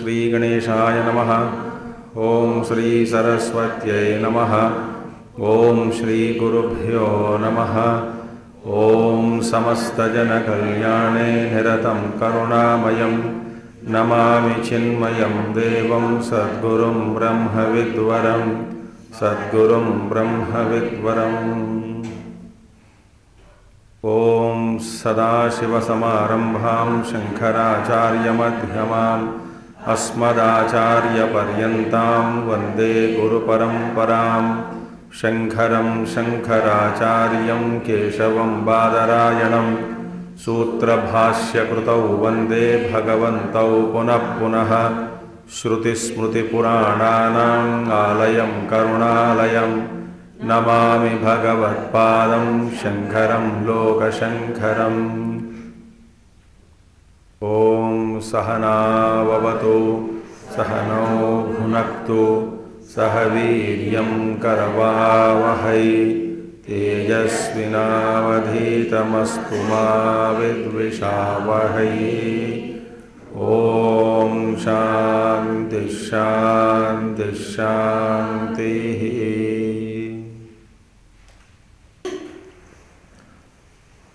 श्री गणेशाय नमः। ओम श्री सरस्वत्यै नमः। ओम श्री गुरुभ्यो नमः। ओम समस्तजनकल्याणे निरतं करुणामयं नमामि चिन्मयं देवं सद्गुरुं ब्रह्मविद्वरं सद्गुरुं ब्रह्मविद्वरम्। ओम सदाशिवसमारंभां शंकराचार्यमध्यमाम् अस्मदाचार्यपर्यन्तां वन्दे गुरुपरम्परां। शंकरं शंकराचार्यं केशवं बादरायणं सूत्रभाष्यकृतौ वन्दे भगवन्तौ पुनः पुनः। श्रुतिस्मृतिपुराणानाम् आलयं करुणालयं नमामि भगवत्पादं शंकरं लोकशंकरम्। ओम सहनाववतु सहनौ भुनक्तु सह वीर्यं करवावहै तेजस्विनावधीतमस्तु मा विद्विषावहै। ओम शांति शांति शांतिः।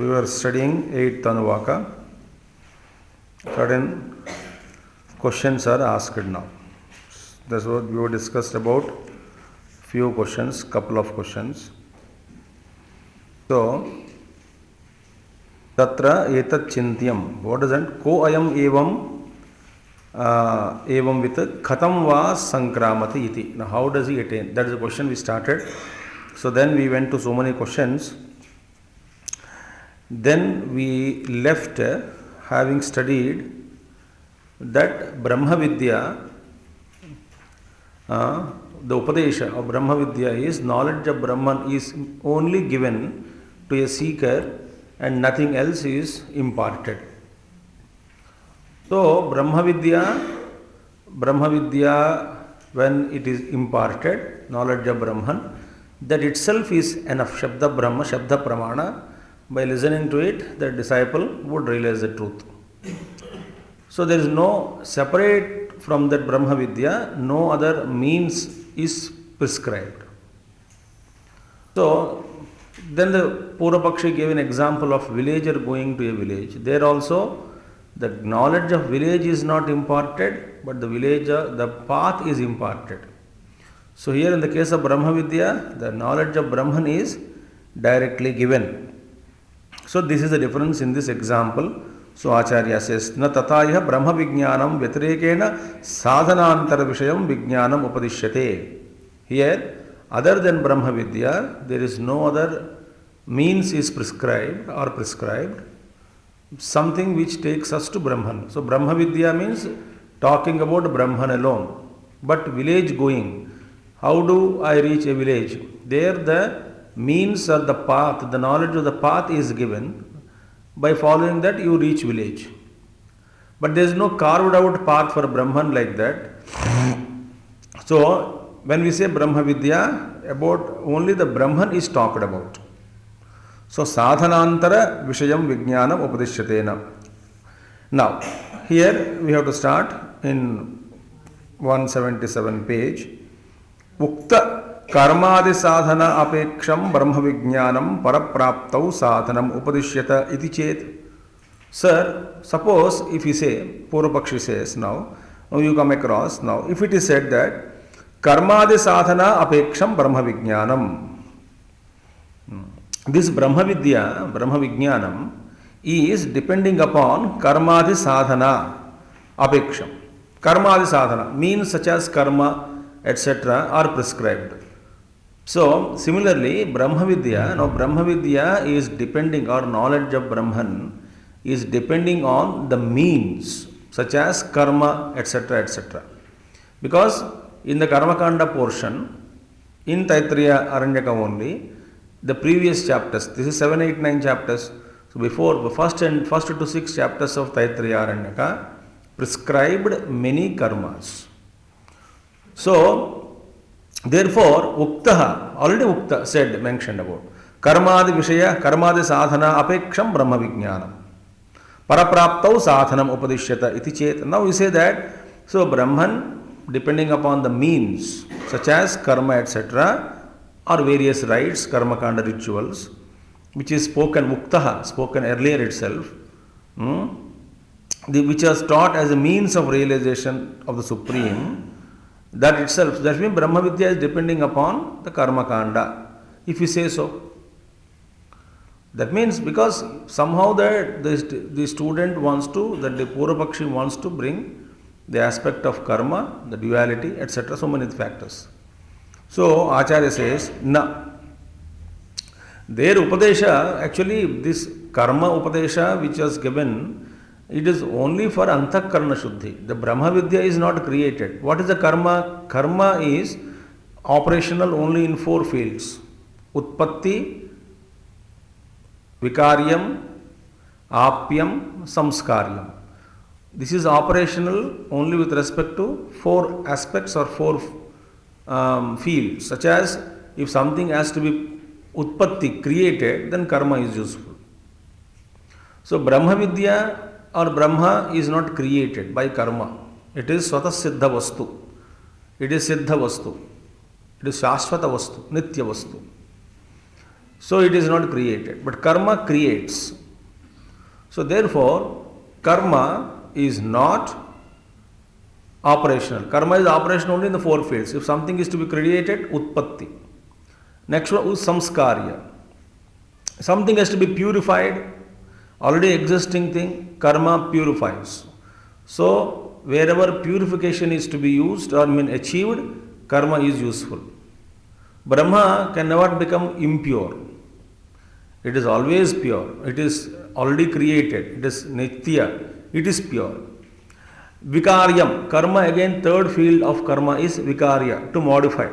We were studying 8th Anuvaka. Certain questions are asked now. That's what we were discussed about. Few questions, couple of questions. So, tatra etat chintyam. What is that? Ko ayam evam with khatam va sankramati iti. Now, how does he attain? That is the question we started. So then we went to so many questions. Then we left having studied that Brahma Vidya, the Upadesha of Brahma Vidya is knowledge of Brahman is only given to a seeker and nothing else is imparted. So Brahma Vidya when it is imparted, knowledge of Brahman, that itself is enough. Shabda Brahma, Shabda Pramana. By listening to it, the disciple would realize the truth. So there is no separate from that Brahma Vidya, no other means is prescribed. So then the Purvapakshi gave an example of villager going to a village. There also the knowledge of village is not imparted, but the villager, the path is imparted. So here in the case of Brahma Vidya, the knowledge of Brahman is directly given. So this is the difference in this example. So Acharya says, na tataya brahma vijnanam vyatirekena sadhanantara vishayam vijnanam upadishyate. Here, other than Brahma Vidya, there is no other means is prescribed or prescribed, something which takes us to Brahman. So Brahma Vidya means talking about Brahman alone. But village going, how do I reach a village? There the means or the path, the knowledge of the path is given. By following that you reach village. But there is no carved out path for Brahman like that. So when we say Brahma Vidya, about only the Brahman is talked about. So sadhanantara vishayam vijnanam upadishyatena. Now here we have to start in 177 page. Ukta कर्मादि साधना अपेक्षम ब्रह्म विज्ञानम परप्राप्तौ साधनम उपदिश्यत इति चेत. Sir, suppose if you say, Purvapakshi says now you come across now, if it is said that कर्मादि Sadhana अपेक्षम Brahma vijnanam, this Brahma Vidya, Brahma Vijnanam is depending upon कर्मादि Sadhana अपेक्षम. कर्मादि Sadhana means such as karma etc. are prescribed. So similarly Brahma Vidya, now Brahma Vidya is depending, or knowledge of Brahman is depending on the means such as karma etc. etc. Because in the Karma Kanda portion in Taittiriya Aranyaka only, the previous chapters, this is 7, 8, 9 chapters. So before the first to 6 chapters of Taittiriya Aranyaka prescribed many karmas. So therefore uktaha, already ukta said, mentioned about karmadi vishaya karmadi sadhana apeksham brahma vijnanam parapraptau sadhanam upadishyata iti chet. Now we say that So Brahman, depending upon the means, such as karma, etc., or various rites, karma kanda rituals, which is spoken, muktaha, spoken earlier itself, which was taught as a means of realization of the Supreme, that itself, that means Brahma Vidya is depending upon the karma kanda, if you say so. That means because somehow the student wants to, that the Purvapakshi wants to bring the aspect of karma, the duality, etc., so many factors. So Acharya says, na. Their Upadesha, actually this karma Upadesha which was given, it is only for Antakarana Shuddhi. The Brahma Vidya is not created. What is the karma? Karma is operational only in 4 fields. Utpatti, Vikaryam, Apyam, Samskaryam. This is operational only with respect to 4 aspects or 4 fields, such as if something has to be Utpatti, created, then karma is useful. So Brahma Vidya or Brahma is not created by karma. It is Swata Siddha Vastu. It is Siddha Vastu. It is Shashvata Vastu, Nitya Vastu. So it is not created. But karma creates. So therefore, karma is not operational. Karma is operational only in the 4 fields. If something is to be created, Utpatti. Next one is Samskarya. Something has to be purified. Already existing thing, karma purifies. So wherever purification is to be used or achieved, karma is useful. Brahma can never become impure. It is always pure. It is already created. It is nitya. It is pure. Vikaryam. Karma, again, 3rd field of karma is vikarya, to modify.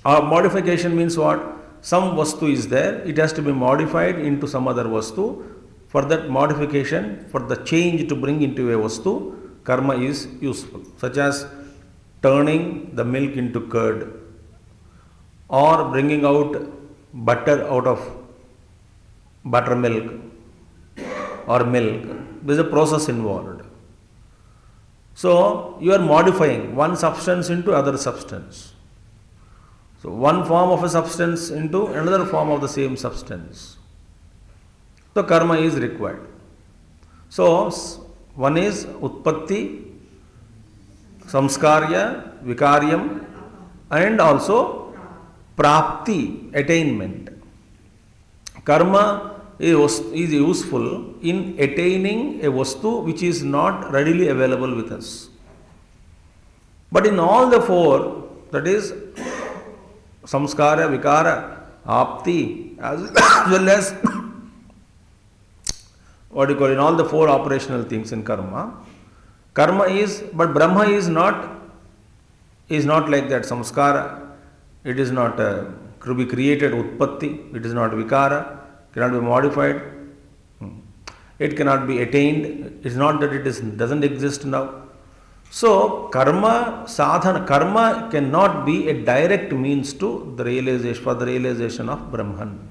Modification means what? Some vastu is there, it has to be modified into some other vastu. For that modification, for the change to bring into a vastu, karma is useful. Such as turning the milk into curd, or bringing out butter out of buttermilk or milk. There is a process involved. So you are modifying one substance into other substance. So one form of a substance into another form of the same substance. So karma is required. So one is Utpatti, Samskarya, Vikaryam, and also Prapti, attainment. Karma is useful in attaining a vastu which is not readily available with us. But in all the 4, that is Samskara, Vikara, Apti, as well as what you call, in all the 4 operational things in karma, karma is, but Brahma is not like that. Samskara, it is not to be created. Utpatti, it is not Vikara, cannot be modified. It cannot be attained. It is not that it doesn't exist now. So karma sadhana, karma cannot be a direct means to the realization, for the realization of Brahman.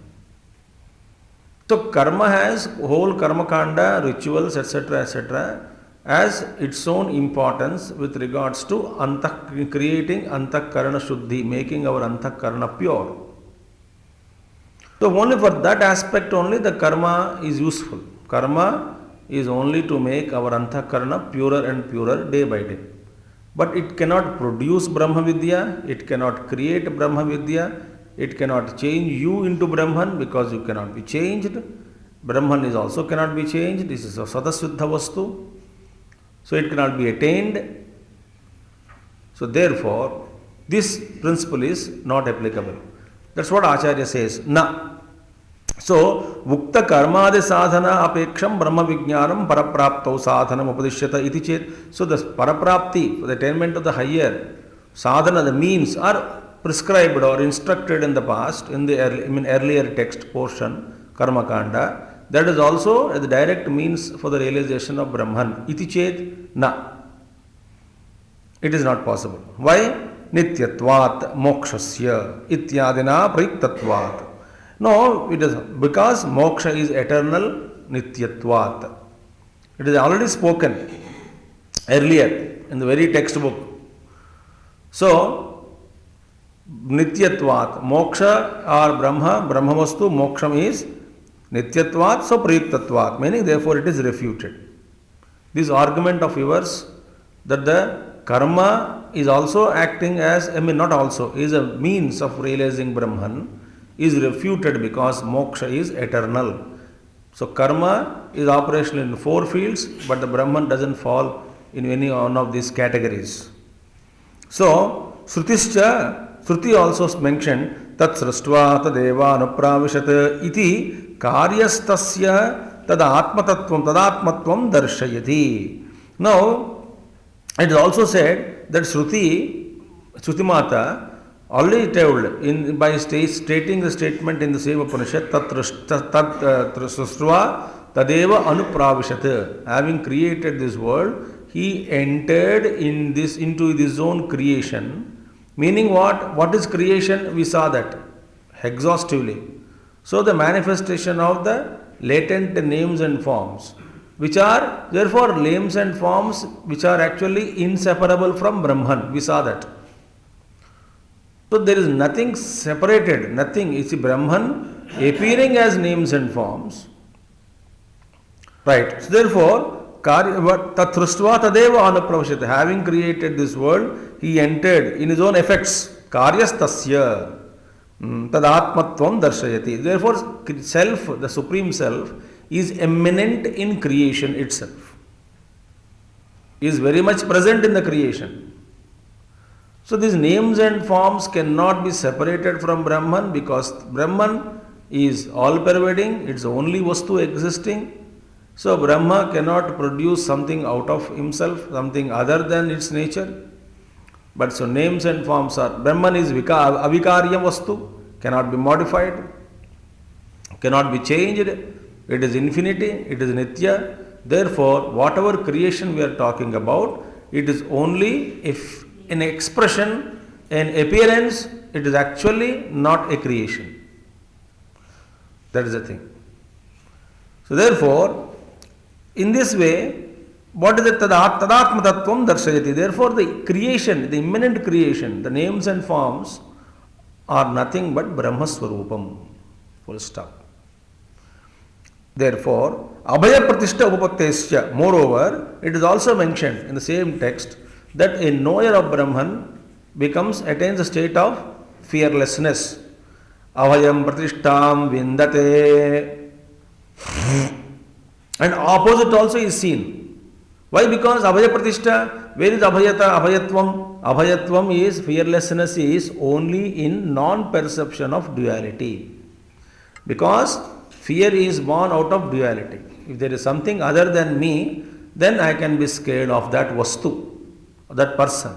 So karma has whole karma kanda, rituals, etc., as its own importance with regards to creating antakarana shuddhi, making our antakarana pure. So only for that aspect only the karma is useful. Karma is only to make our antakarana purer and purer day by day. But it cannot produce Brahma Vidya, it cannot create Brahma Vidya, it cannot change you into Brahman because you cannot be changed. Brahman is also cannot be changed. This is a Sadasiddha Vastu. So it cannot be attained. So therefore, this principle is not applicable. That's what Acharya says. Na. So, Mukta Karmadi Sadhana Apeksham Brahma Vijnanam Parapraptau Sadhanam Upadishyata iti chet. So, the Paraprapti, the attainment of the higher sadhana, the means are prescribed or instructed in the past, in the earlier text portion, Karma Kanda. That is also the direct means for the realization of Brahman. Iti chet na. It is not possible. Why? Nityatvat mokshasya ityadina prayuktatvat. No, it is because moksha is eternal, nityatvat. It is already spoken. earlier in the very textbook. So, Nityatvat, Moksha or Brahma, Brahmavastu, Moksham is Nityatvat, so Prayuktatvat, meaning therefore it is refuted. This argument of yours that the karma is also acting as, not also, is a means of realizing Brahman is refuted because moksha is eternal. So karma is operational in 4 fields, but the Brahman doesn't fall in any one of these categories. So, Shruti also mentioned tat srashtva tadeva anupravishat iti karyastasya tadatmatvam darshayati. Now, it is also said that Shruti Mata already told by stating the statement in the same Upanishad tat srashtva tadeva anupravishat, having created this world, he entered into his own creation. Meaning what? What is creation? We saw that exhaustively. So the manifestation of the latent names and forms, which are therefore names and forms which are actually inseparable from Brahman. We saw that. So there is nothing separated, nothing. It's Brahman appearing as names and forms. Right. So therefore, Tathrustva Tadeva Anupravashit, having created this world, he entered in his own effects. Karyastasya Tadatmatvam Darshayati. Therefore, self, the Supreme Self, is immanent in creation itself. He is very much present in the creation. So these names and forms cannot be separated from Brahman because Brahman is all pervading, it's the only Vastu existing. So Brahma cannot produce something out of himself, something other than its nature. But so names and forms are, Brahman is avikarya Vastu, cannot be modified, cannot be changed, it is infinity, it is nitya. Therefore, whatever creation we are talking about, it is only if an expression, an appearance, it is actually not a creation. That is the thing. So therefore, in this way, what is the tadatmatattvam darshayati? Therefore, the creation, the immanent creation, the names and forms are nothing but Brahmaswarupam. Full stop. Therefore, Abhaya Pratishta Upapaktesya, moreover, it is also mentioned in the same text that a knower of Brahman attains a state of fearlessness. Abhayam Pratishtam Vindate. And opposite also is seen. Why? Because Abhaya Pratishta, where is Abhayata, Abhayatvam? Abhayatvam is, fearlessness is only in non-perception of duality. Because fear is born out of duality. If there is something other than me, then I can be scared of that Vastu, that person.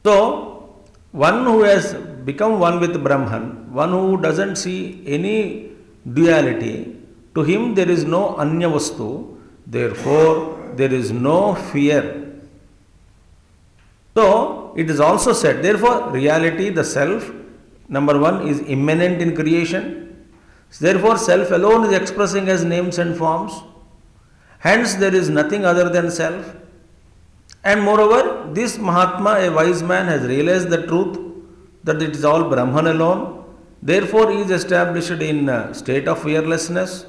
So, one who has become one with Brahman, one who doesn't see any duality, to him there is no Anya Vastu, therefore there is no fear. So, it is also said, therefore reality, the self, number one, is immanent in creation. Therefore, self alone is expressing as names and forms. Hence, there is nothing other than self. And moreover, this Mahatma, a wise man, has realized the truth that it is all Brahman alone. Therefore, he is established in a state of fearlessness.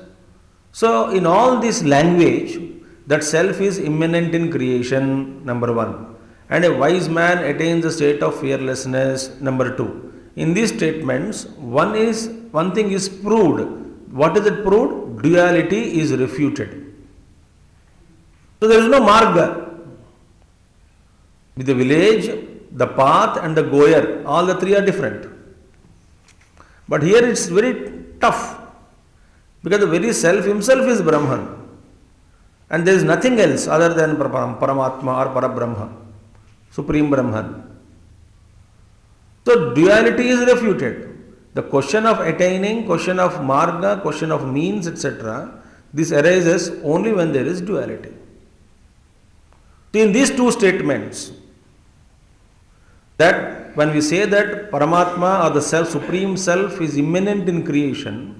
So, in all this language, that self is immanent in creation, number one. And a wise man attains a state of fearlessness, number two. In these statements, one thing is proved. What is it proved? Duality is refuted. So, there is no marga. With the village, the path and the goer, all the three are different. But here it is very tough. Because the very self himself is Brahman. And there is nothing else other than Paramatma or Parabrahma, Supreme Brahman. So duality is refuted. The question of attaining, question of marga, question of means, etc., this arises only when there is duality. So in these two statements, that when we say that Paramatma or the self, Supreme Self is immanent in creation,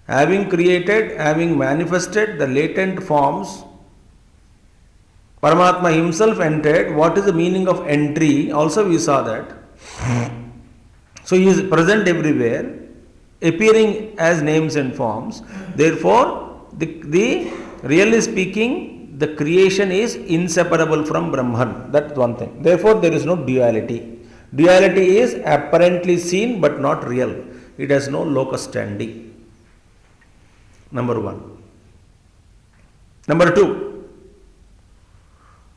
having created, having manifested the latent forms, Paramatma himself entered. What is the meaning of entry? Also we saw that. So he is present everywhere, appearing as names and forms. Therefore, the really speaking, the creation is inseparable from Brahman. That's one thing. Therefore, there is no duality. Duality is apparently seen but not real. It has no locus standi. Number one. Number two.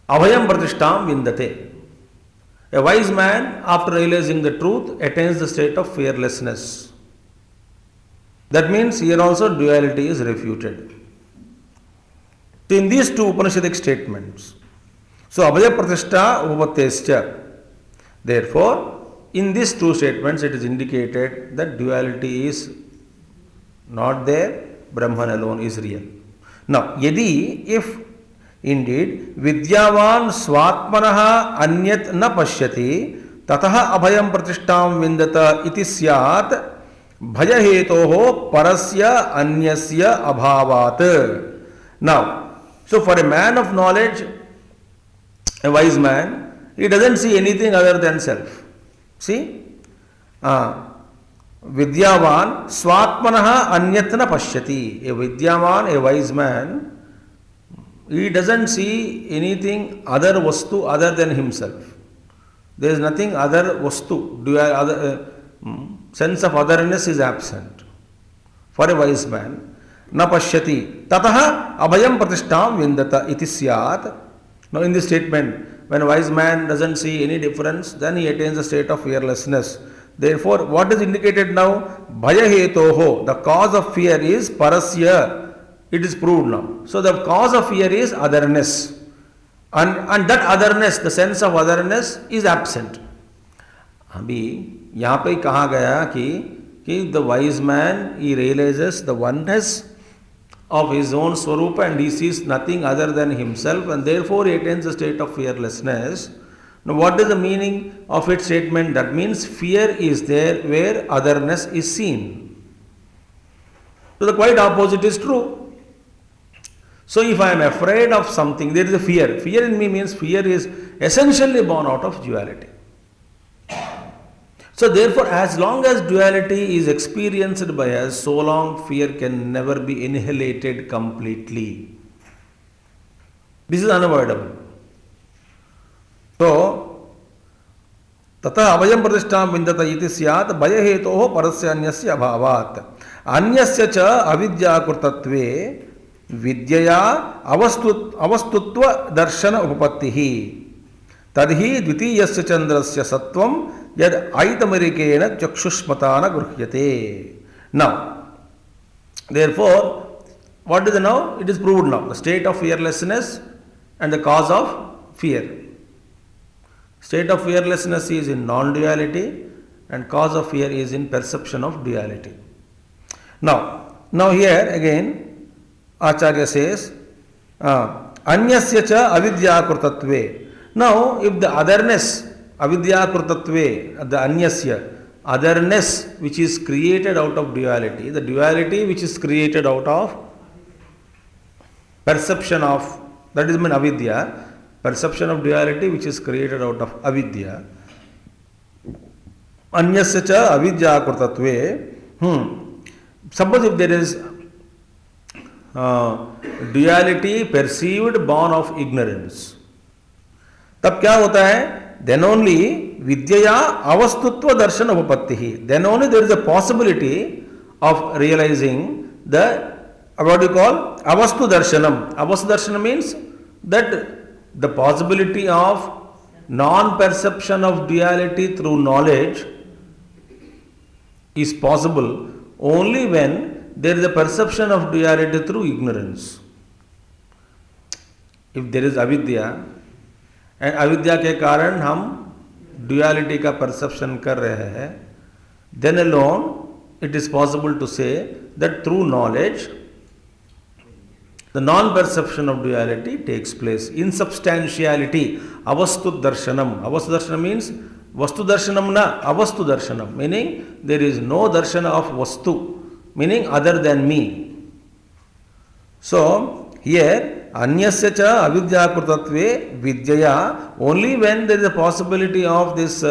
Abhayam pratishtam vindate. A wise man, after realizing the truth, attains the state of fearlessness. That means here also duality is refuted. So in these two Upanishadic statements, so Abhaya Pratishta Upattescha. Therefore, in these two statements, it is indicated that duality is not there, Brahman alone is real. Now, yadi, if indeed Vidyavan Swatmanaha Anyat na Pashyati Tataha Abhayam Pratishtam Vindata iti syat Bhaya Hetoho Parasya Anyasya Abhavat. Now, so for a man of knowledge, a wise man, he doesn't see anything other than self. See? Vidyavan Swatmanaha Anyatna Pashyati. A Vidyavan, a wise man, he doesn't see anything other vastu other than himself. There is nothing other vastu. Sense of otherness is absent. For a wise man, na pashyati tataha abhayam pratishtam vindata iti syat. Now in this statement, when a wise man doesn't see any difference, then he attains a state of fearlessness. Therefore, what is indicated now? Bhaya hetoho, the cause of fear is parasya. It is proved now. So the cause of fear is otherness. And that otherness, the sense of otherness is absent. अभी यहाँ पे कहा गया कि the wise man, he realizes the oneness of his own swarupa and he sees nothing other than himself and therefore he attains a state of fearlessness. Now what is the meaning of its statement? That means fear is there where otherness is seen. So the quite opposite is true. So if I am afraid of something, there is a fear. Fear in me means fear is essentially born out of duality. So therefore, as long as duality is experienced by us, so long fear can never be annihilated completely. This is unavoidable. So, tata abhayam pratishtam vindata iti syat bhaya hetoho parasya anyasya abhavat. Anyasya cha avidya kurtatve vidyaya avastutva darshana upapattihi. Tadhi dvitiyasya chandrasya sattvam yad aitamarikena chakshushmatana gruhyate. Now, therefore, what is the now? It is proved now. The state of fearlessness and the cause of fear. State of fearlessness is in non-duality and cause of fear is in perception of duality. Now here again, Acharya says, Anyasya cha avidya kurtatve. Now, if the otherness, avidya kurtatve, the anyasya, otherness which is created out of duality, the duality which is created out of perception of, that is mean avidya, perception of duality which is created out of avidya, anyasya cha avidya kurtatve. Suppose if there is duality perceived born of ignorance, तब क्या होता है? Then only vidyaya avastutva darshan upapattihi. Then only there is a possibility of realizing the, what do you call, avastu darshanam. Avastu darshanam means that the possibility of non-perception of duality through knowledge is possible only when there is a perception of duality through ignorance. If there is avidya, and avidya के कारण हम duality का perception कर रहे हैं, then alone it is possible to say that through knowledge the non-perception of duality takes place. Insubstantiality, avastu darshanam. Avastu darshanam means vastu darshanam na, avastu darshanam, meaning there is no darshana of vastu, meaning other than me. So here अन्यस्य च अविद्याकृतत्वे विद्यया, only when there is a possibility of this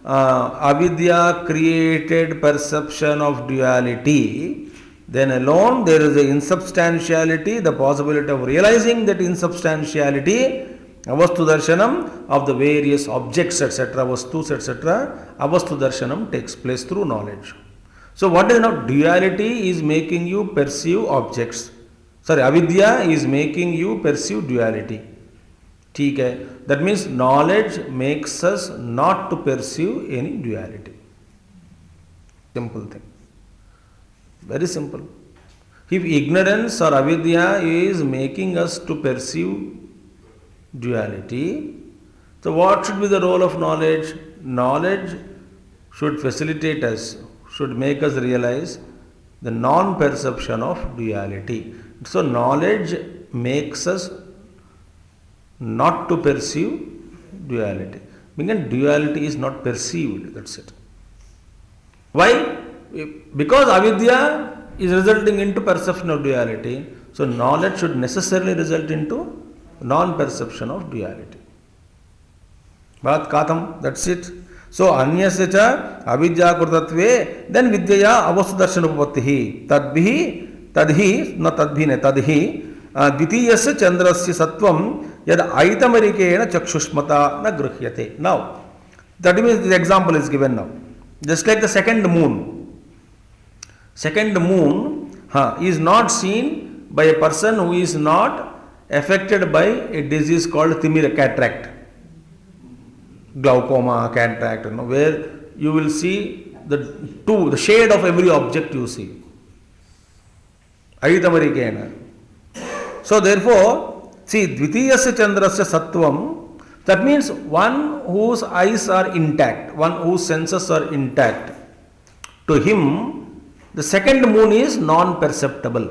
avidya created perception of duality, then alone there is a insubstantiality, the possibility of realizing that insubstantiality, avastu darshanam of the various objects etc., vastus etc., avastu darshanam takes place through knowledge. So what is now duality is making you perceive objects. Sorry, avidya is making you perceive duality. ठीक है, that means knowledge makes us not to perceive any duality. Simple thing. Very simple. If ignorance or avidya is making us to perceive duality, so what should be the role of knowledge? Knowledge should facilitate us, should make us realize the non-perception of duality. So knowledge makes us not to perceive duality. Because duality is not perceived, that's it. Why? Because avidya is resulting into perception of duality, so knowledge should necessarily result into non-perception of duality. Bhat katham, that's it. So anyasya cha avidya krutatve, then vidyaya avastu darshana upattihi, tadhi, not tadhi ne, tadhi द्वितीयस्य चंद्रस्य सत्वं यद ऐतमरिकेण चक्षुष्मता न गृह्यते. Now, that means the example is given now. Just like the second moon. Second moon is not seen by a person who is not affected by a disease called thimira, cataract, glaucoma, cataract, where you will see the shade of every object you see. Aitamarikena. So therefore, see, dvitiyasya chandrasya sattvam, that means one whose eyes are intact, one whose senses are intact. To him, the second moon is non-perceptible.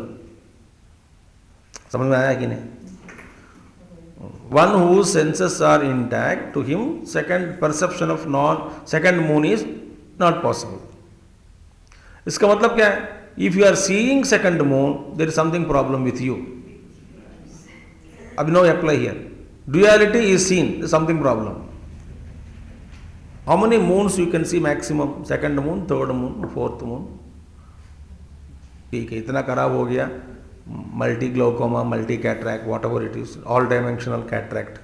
समझ में आया कि नहीं? One whose senses are intact, to him, second perception of second moon is not possible. इसका मतलब क्या है? If you are seeing second moon, there is something problem with you. Abhinav apply here. Duality is seen, there is something problem. How many moons you can see maximum? Second moon, third moon, fourth moon. ठीक है, इतना खराब हो गया. Multi glaucoma, multi cataract, whatever it is, all dimensional cataract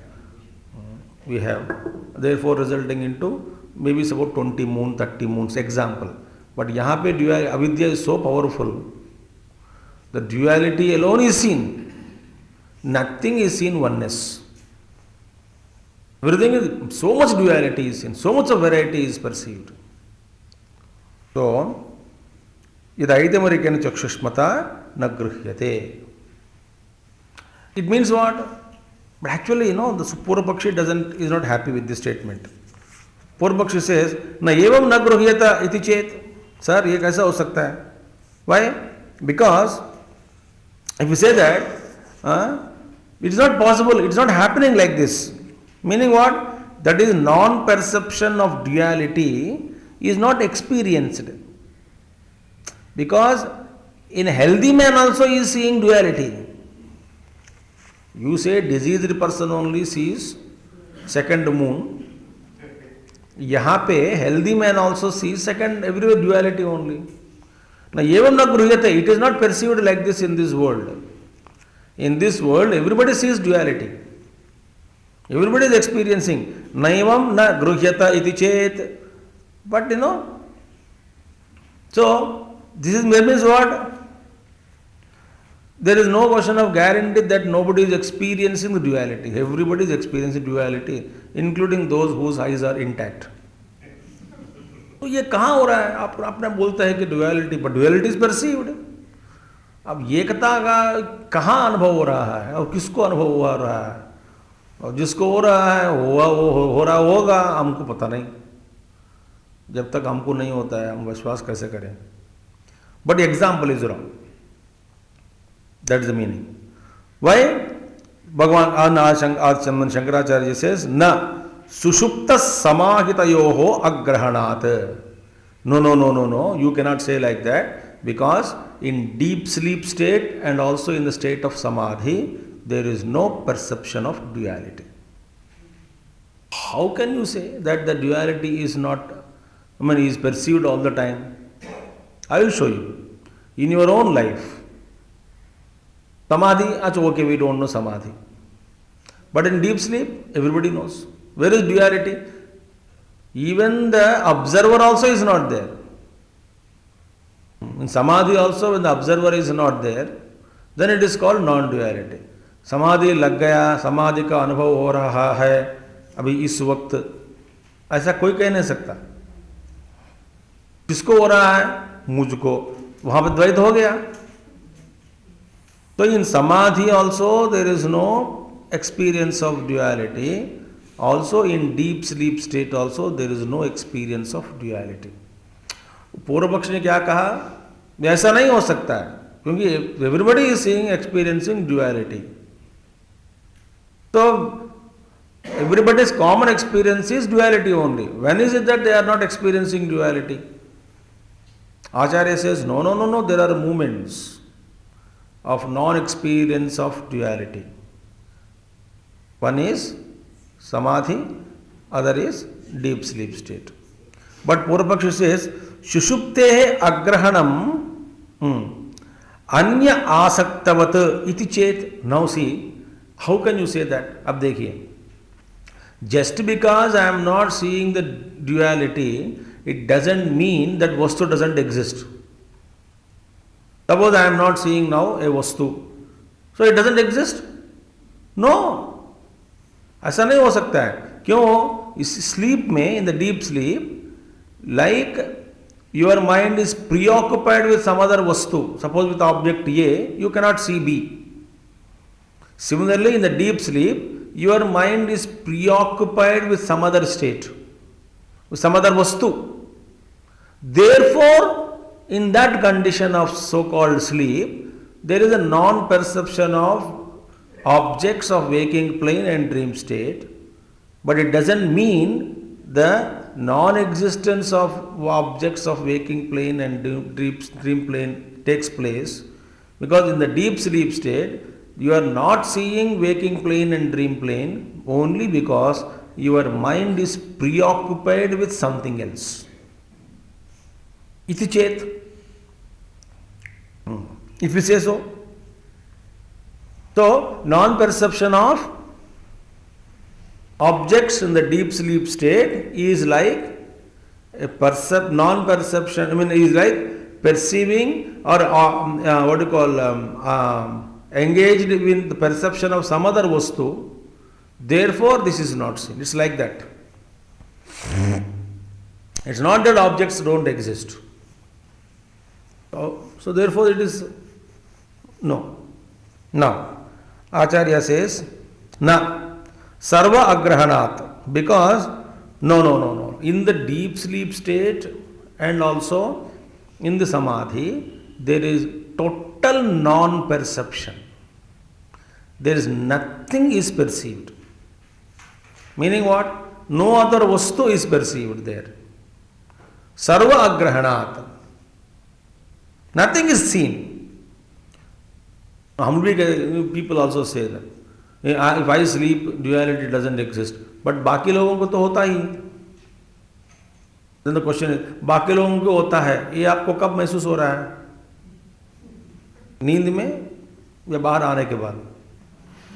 we have. Therefore, resulting into maybe it's about 20 moon, 30 moons. Example. But यहाँ पे avidya is so powerful. The duality alone is seen. Nothing is seen oneness. Everything is, so much duality is seen, so much of variety is perceived. So, yadaitamarikena chakshushmata na gruhyate. It means what? But actually, the Purva Pakshi is not happy with this statement. Purva Pakshi says, na evam na gruhyata iti chet. Sir, ye kaisa ho sakta hai? Why? Because if you say that, it is not possible, it is not happening like this. Meaning what? That is non-perception of duality is not experienced. Because in a healthy man also he is seeing duality. You say diseased person only sees second moon. Yahan pe healthy man also sees second, everywhere duality only. Now evam na gruhyate, it is not perceived like this in this world. In this world, everybody sees duality. Everybody is experiencing. Naivam na gruhyata iti chet. But so this means what? There is no question of guarantee that nobody is experiencing the duality. Everybody is experiencing duality, including those whose eyes are intact. तो ये कहाँ हो रहा है? आपने बोलता है कि duality, but duality is perceived. अब एकता का कहाँ अनुभव हो रहा है और किसको अनुभव हो रहा है, और जिसको हो रहा है हो रहा होगा, हमको पता नहीं. जब तक हमको नहीं होता है हम विश्वास कैसे करें? But example is wrong. That is the meaning. Why? Bhagavan Shankaracharya says न सुषुप्त समाहितयोः अग्रहणात्. No no no no no, you cannot say like that. Because in deep sleep state and also in the state of samadhi, there is no perception of duality. How can you say that the duality is not, is perceived all the time? I will show you. In your own life, Samadhi, okay, we don't know Samadhi. But in deep sleep, everybody knows. Where is duality? Even the observer also is not there. In Samadhi also, when the observer is not there, then it is called non-duality. Samadhi lag gaya, Samadhi का अनुभव हो रहा है अभी इस वक्त, ऐसा कोई कह नहीं सकता. किसको हो रहा है? मुझको. वहां पर द्वैत हो गया. So in Samadhi also there is no experience of duality. Also in deep sleep state also there is no experience of duality. पूर्व पक्ष ने क्या कहा? ऐसा नहीं हो सकता है क्योंकि everybody is seeing experiencing duality. So everybody's common experience is duality only. When is it that they are not experiencing duality? Acharya says, no, there are moments of non-experience of duality. One is Samadhi, other is deep sleep state. But Purvapaksha says, Shushuptehe agrahanam anya asaktavat iti chet. Now see, how can you say that? Ab dekhiye. Just because I am not seeing the duality, it doesn't mean that vastu doesn't exist. Suppose I am not seeing now a vastu, so it doesn't exist? No. ऐसा नहीं हो सकता है. क्यों? इस sleep में, in the deep sleep, like your mind is preoccupied with some other vastu. Suppose with object A, you cannot see B. Similarly, in the deep sleep, your mind is preoccupied with some other state, with some other vastu. Therefore, in that condition of so-called sleep, there is a non-perception of objects of waking plane and dream state, but it doesn't mean the non-existence of objects of waking plane and dream plane takes place, because in the deep sleep state, you are not seeing waking plane and dream plane only because your mind is preoccupied with something else. Iti chet. If you say so. So, non-perception of objects in the deep sleep state is like a non-perception, is like perceiving or engaged in the perception of some other vastu. Therefore, this is not seen. It's like that. It's not that objects don't exist. So therefore, it is no. Now, Acharya says, na sarva agrahanat, because no. In the deep sleep state and also in the samadhi, there is total non-perception. There is nothing is perceived. Meaning what? No other vastu is perceived there. Sarva agrahanat. Nothing is seen. People also say that if I sleep, duality doesn't exist. But बाकी लोगों को तो होता ही. Then the question is, बाकी लोगों को होता है, ये आपको कब महसूस हो रहा है? नींद में या बाहर आने के बाद?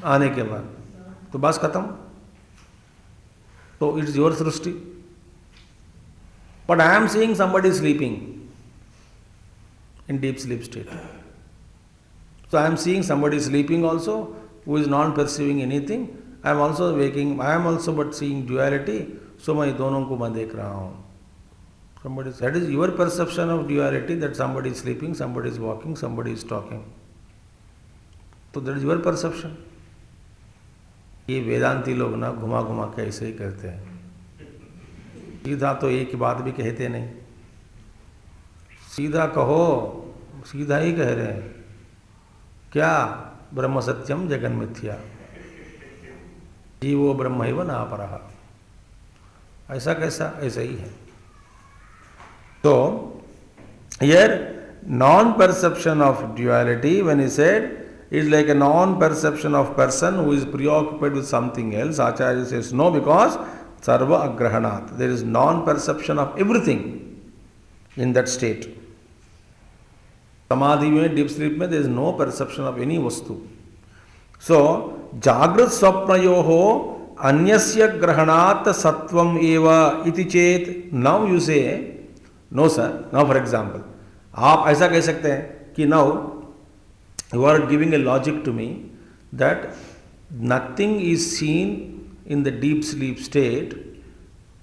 आने के बाद. तो बस खत्म. So it's your Srishti. But I am seeing somebody sleeping in deep sleep state. So I am seeing somebody sleeping also who is non-perceiving anything. I am also waking, I am also but seeing duality. So मैं दोनों को मैं देख रहा हूँ. That is your perception of duality, that somebody is sleeping, somebody is walking, somebody is talking. So that is your perception. ये वेदांती लोग ना घुमा घुमा के ऐसे ही करते हैं. सीधा तो एक ही बात भी कहते नहीं. सीधा कहो, सीधा ही कह रहे हैं. क्या? ब्रह्म सत्यम जगन मिथ्या, जीवो ब्रह्मैव नापरः. ऐसा कैसा? ऐसा ही है. So here non-perception of duality, when he said It is like a non-perception of person who is preoccupied with something else. Acharya says no, because sarva agrahanat. There is non-perception of everything in that state. Samadhi mein, deep sleep mein, there is no perception of any vastu. So, jagrat swapnayoho anyasya grahanat sattvam eva iti chet. Now you say, no sir. Now for example, आप ऐसा कह सकते हैं कि now you are giving a logic to me that nothing is seen in the deep sleep state,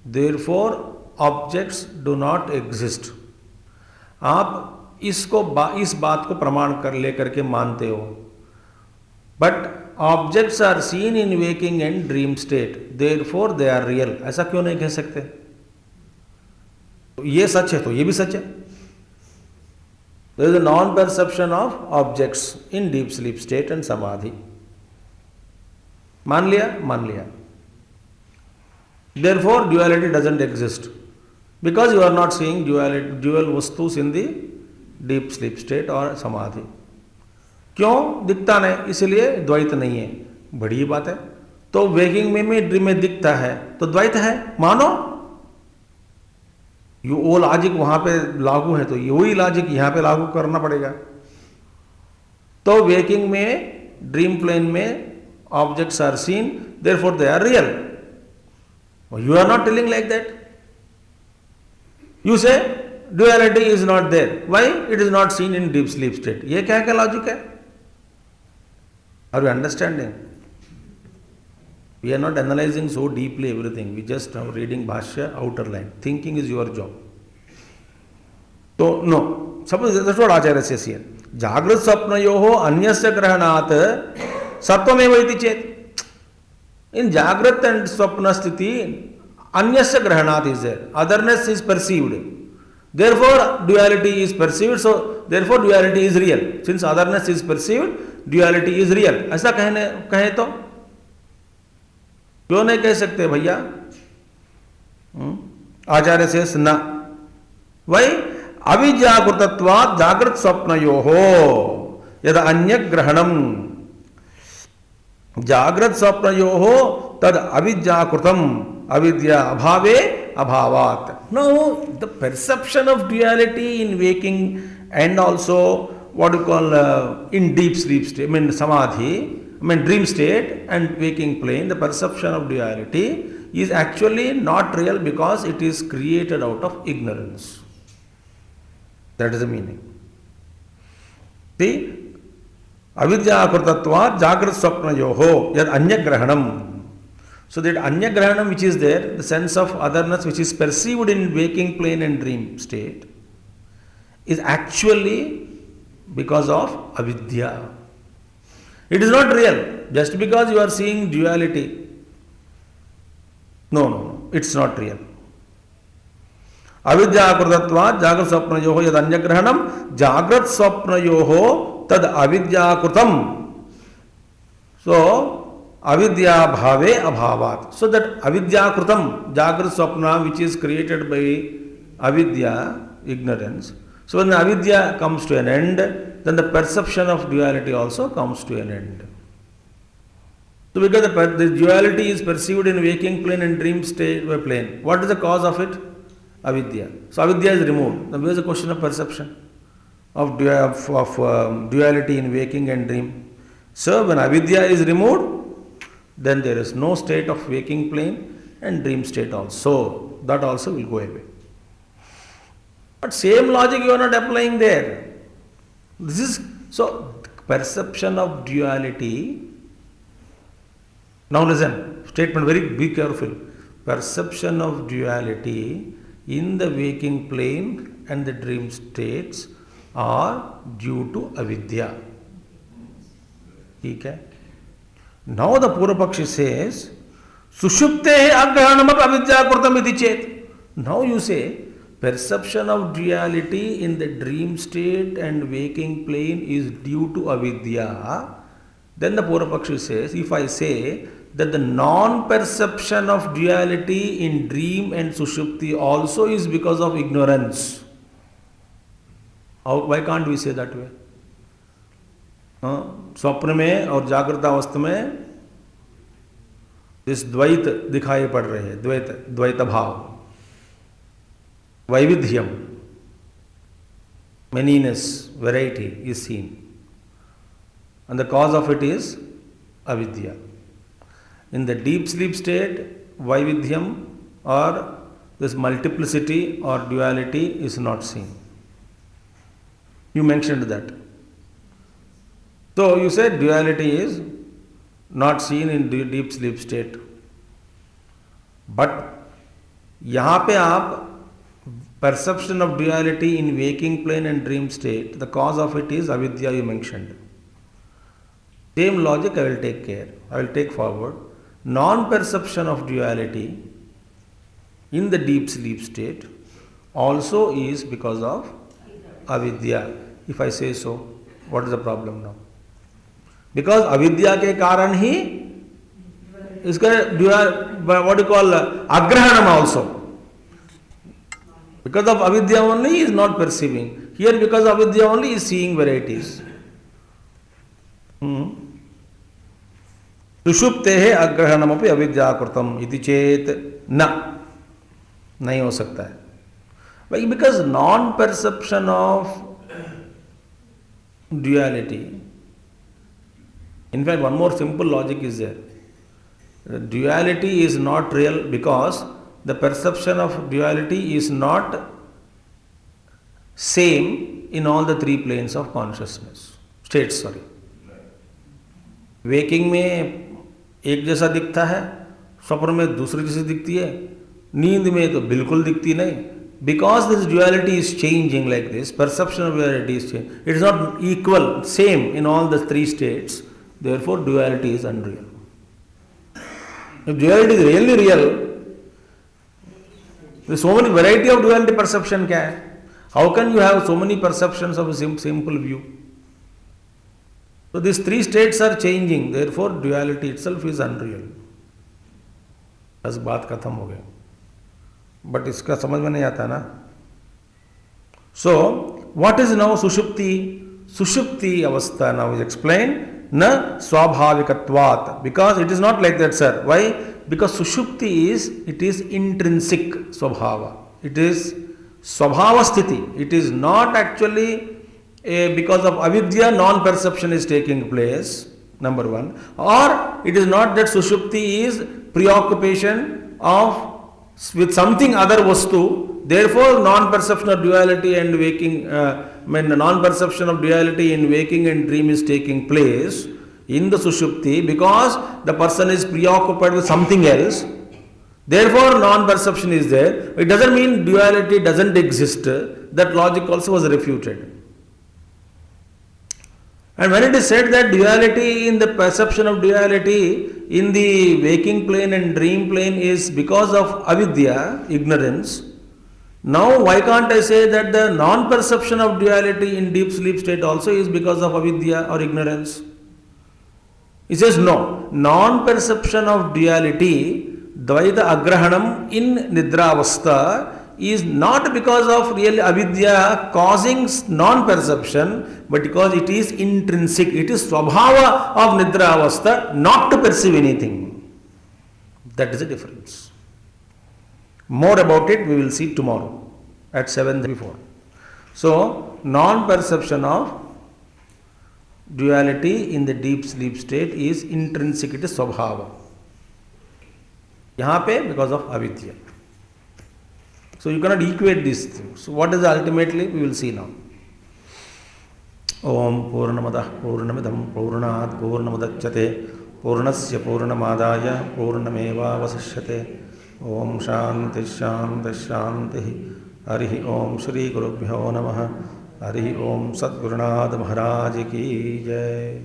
therefore objects do not exist. आप इस बात को प्रमाण कर लेकर के मानते हो, but objects are seen in waking and dream state, therefore they are real. ऐसा क्यों नहीं कह सकते? तो ये सच है तो ये भी सच है. There is a non perception of objects in deep sleep state and samadhi. मान लिया. Therefore duality doesn't exist because you are not seeing dual वस्तुस in the deep sleep state और समाधि. क्यों दिखता नहीं? इसलिए द्वैत नहीं है. बड़ी बात है. तो वेकिंग में ड्रीम में दिखता है तो द्वैत है, मानो. वो लॉजिक वहां पे लागू है तो वही लॉजिक यहां पे लागू करना पड़ेगा. तो वेकिंग में ड्रीम प्लेन में objects are seen, therefore they are real. You are not telling like that. You say duality is not there. Why? It is not seen in deep sleep state. ये क्या logic है? Are you understanding? We are not analyzing so deeply everything. We just are reading Bhashya, outer line. Thinking is your job. So, no. Suppose that's what Acharya says here. Jagrat swapnayoho anyasya grahanat sattvam eva iti chet. In Jagrat and Swapna sthiti, anyasya grahanat is there. Otherness is perceived. Therefore, duality is perceived. So, therefore, duality is real. Since otherness is perceived, duality is real. ऐसा कहे तो क्यों नहीं कह सकते भैया? आचार्य से न. वही अविजागृतत्वात् जागृत स्वप्नयोहो यद अन्य ग्रहणम जागृत स्वप्नयोहो तद अविजाकृतम avidya abhave abhavat. Now, the perception of duality in waking and also what you call in deep sleep state, samadhi, dream state and waking plane, the perception of duality is actually not real because it is created out of ignorance. That is the meaning. See, avidya kritatva jagrat swapnayoho yad anyagrahanam. So that anyagrahanam which is there, the sense of otherness which is perceived in waking plane and dream state, is actually because of avidya. It is not real. Just because you are seeing duality, no, it's not real. Avidya kritatva jagrat swapnayoho yad anyagrahanam jagrat swapnayoho tad avidya kritam. So avidya bhave abhavat. So that avidya kritam, jagrat swapna, which is created by avidya, ignorance. So when avidya comes to an end, then the perception of duality also comes to an end. So because the duality is perceived in waking plane and dream state plane, what is the cause of it? Avidya. So avidya is removed. Then where is the question of perception of duality in waking and dream? So when avidya is removed, then there is no state of waking plane and dream state also. That also will go away. But same logic you are not applying there. This is so perception of duality. Now listen, statement be careful. Perception of duality in the waking plane and the dream states are due to avidya. Okay? Now the Purvapakshi says, Sushupte agrahanam avidya kurtam iti chet. Now you say, perception of duality in the dream state and waking plane is due to avidya. Then the Purvapakshi says, if I say that the non-perception of duality in dream and sushupti also is because of ignorance, why can't we say that way? स्वप्न में और जागृत अवस्था में इस द्वैत दिखाई पड़ रहे हैं, dvaita bhava, vaividhyam, manyness, variety is seen, and the cause of it is avidya. In the deep sleep state, vaividhyam or this multiplicity or duality is not seen. You mentioned that. So you said duality is not seen in deep sleep state. But यहाँ पे आप perception of duality in waking plane and dream state, the cause of it is avidya you mentioned. Same logic I will take care, I will take forward. Non-perception of duality in the deep sleep state also is because of avidya. If I say so, what is the problem now? Because avidya के कारण ही इसका what you call agrahanam also. Because of avidya only he is not perceiving. Here because of avidya only he is seeing varieties. सुषुप्ते है अग्रहणमपि अविद्याकृतम इति चेत न, नहीं हो सकता है. Why? Because non-perception of duality. In fact, one more simple logic is there. Duality is not real because the perception of duality is not same in all the three planes of consciousness. States, sorry. Waking में एक जैसा दिखता है, स्वप्न में दूसरी जैसी दिखती है, नींद में तो बिल्कुल दिखती नहीं. Because this duality is changing like this, perception of duality is change, it is not equal same in all the three states, therefore duality is unreal. If duality is really real, so many variety of duality perception क्या है? How can you have so many perceptions of a simple view? So these three states are changing, therefore duality itself is unreal. बस बात खत्म हो गई. But इसका समझ में नहीं आता ना. So what is now सुषुप्ति? सुषुप्ति अवस्था now is explained न स्वाभाविकत्वात्, because it is not like that, sir. Why? Because सुषुप्ति is intrinsic स्वभाव. It is स्वभाव स्थिति. It is not actually because of avidya non-perception is taking place, number one, or it is not that sushupti is preoccupation of with something other vastu, therefore non-perception of duality and waking, non-perception of duality in waking and dream is taking place in the sushupti because the person is preoccupied with something else, therefore non-perception is there. It doesn't mean duality doesn't exist. That logic also was refuted. And when it is said that duality in the perception of duality in the waking plane and dream plane is because of avidya, ignorance, now why can't I say that the non-perception of duality in deep sleep state also is because of avidya or ignorance? He says no, non-perception of duality, dvaita agrahanam in nidra avastha, is not because of real avidya causing non-perception, but because it is intrinsic. It is swabhava of nidra avastha not to perceive anything. That is the difference. More about it we will see tomorrow at 7:34. So non-perception of duality in the deep sleep state is intrinsic. It is swabhava. यहाँ पे because of avidya. So you cannot equate these things. So what is ultimately we will see now. Om Purnamadah Purnamidam Purnat Purnamudachyate Purnasya Purnamadaya Purnameva Vasishyate. Om Shanti Shanti Shanti. Harihi Om Shri Gurubhyo Namaha. Harihi Om Sadgurunad Maharaj Ki Jai.